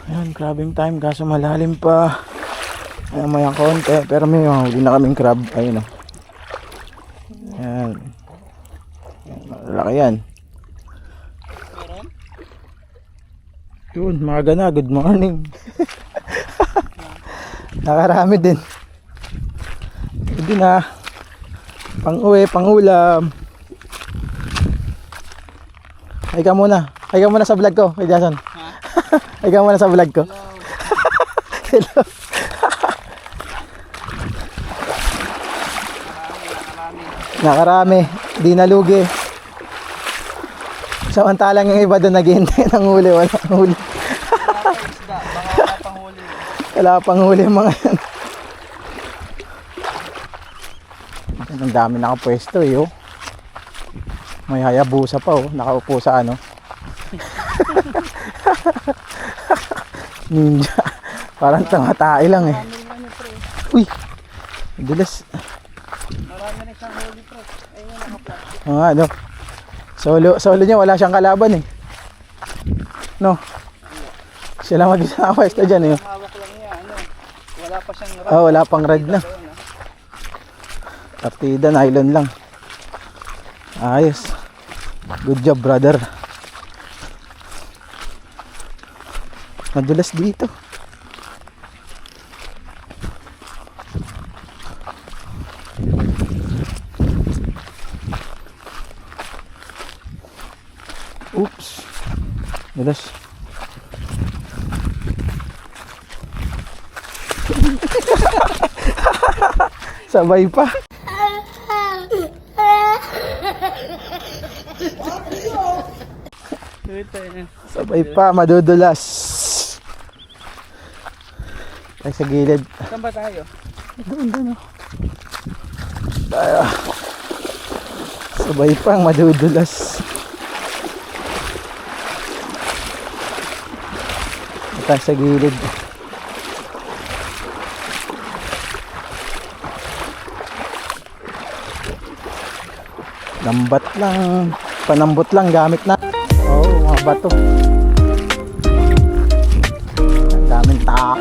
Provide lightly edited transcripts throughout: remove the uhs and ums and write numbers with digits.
Ayan, crabbing time kaso malalim pa. Ayan, maya konti pero may huli na kaming crab. Ayun o. Ayan. Malaki yan. Yun, maga na. Good morning. Nakarami din. Hindi na. Pang uwi, pang ulam. Ay ka muna. Ay ka muna sa vlog ko, kay Jason. Ay ka muna sa vlog ko. Hello. Nakarami. Di nalugi. Samantalang yung iba doon naghihintay ng huli. Walang huli. Wala pang huli mga yan. Ang dami nakapwesto eh oh. May Hayabusa pa oh, nakaupo sa ano. Ninja. Parang tangatay lang eh. Uy. Dulas. Marami na siyang huli pre. Ayun naka-plastic. Oo nga no. Solo niya wala siyang kalaban eh. No. Sila mag-isa pwesto dyan eh. Hawak lang niya ano. Wala pa siyang rod. Oh, wala pang rad na. Partida, nylon lang. Ayos. Good job, brother. Madulas dito. Oops. Madulas. Sabay pa. Sabay pa, madudulas. Ay sa gilid. Saan ba tayo? Doon. Tayo. Sabay pa, madudulas. Ito sa gilid. Lambat lang, panambot lang gamit na. Oh, mga bato. Ang daming tao.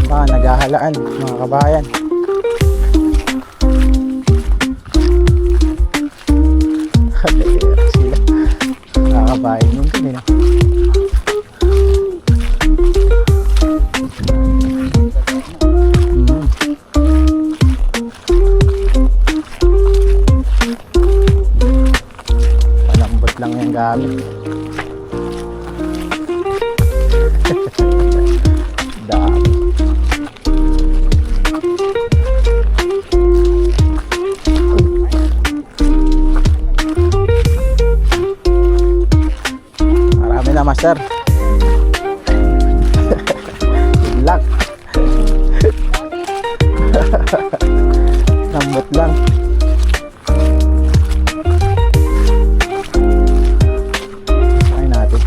Baka naghahalaan mga kabayan. Kabayan yung kanina. Palambot lang yung gamit. Dami. Na master. Good luck. Lambot lang. Try natin.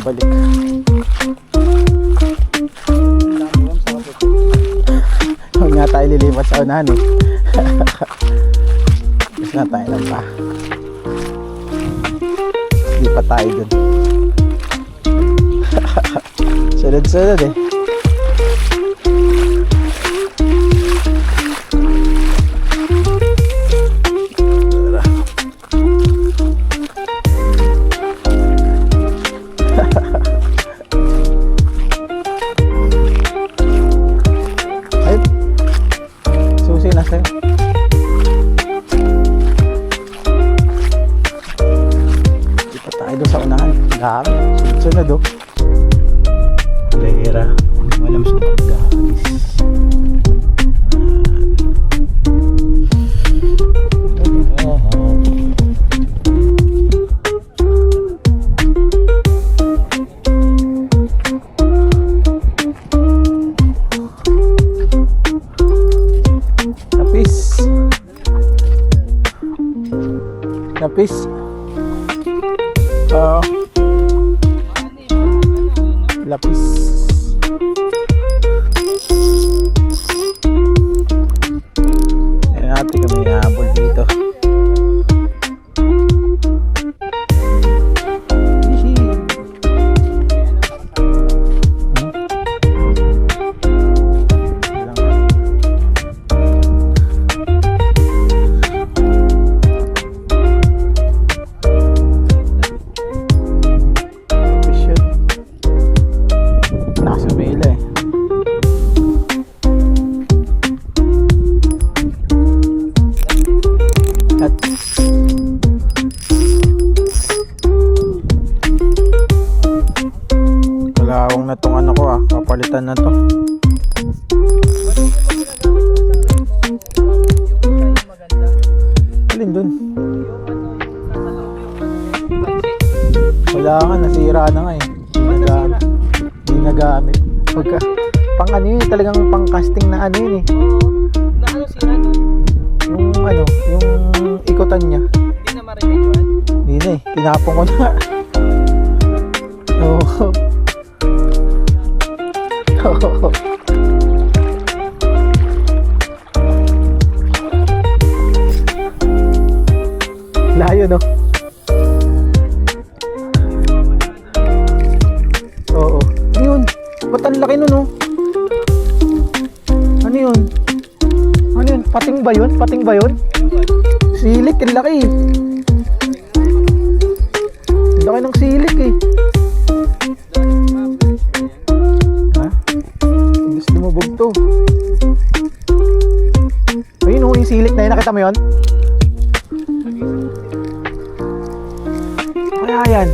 Balik. Huwag nga tayo lilipat sa unahan eh. Gusto na tayo lang pa. Hindi pa tayo dun. Sunod-sunod eh. Dami, sunod-sunod oh. Lera, walang sunod guys. Lapis. Oo. Lapis. Ayan natin kami habol dito. Hihi. Nasa mela eh. At kalawang na tong ano ko papalitan na to. Alin dun? Wala nga, nasira na nga eh. Hindi nagamit. Pagka, pang ano yun, talagang pang casting na ano yun eh. Na ano sira to? Yung ano, yung ikutan niya. Hindi na ma-remedyoan. Hindi na eh, tinapon ko na. Oo. Oo. Layo no? Oo. Ano yun? Ba't ang laki nun oh? Ano yun? Ano yun? Pating ba yun? Pating ba yun? Silik, ang laki eh. Ang laki ng silik eh. Ha? Gusto mo bugto. Ayun oh, yung silik na yun. Nakita mo yun? Kaya yan.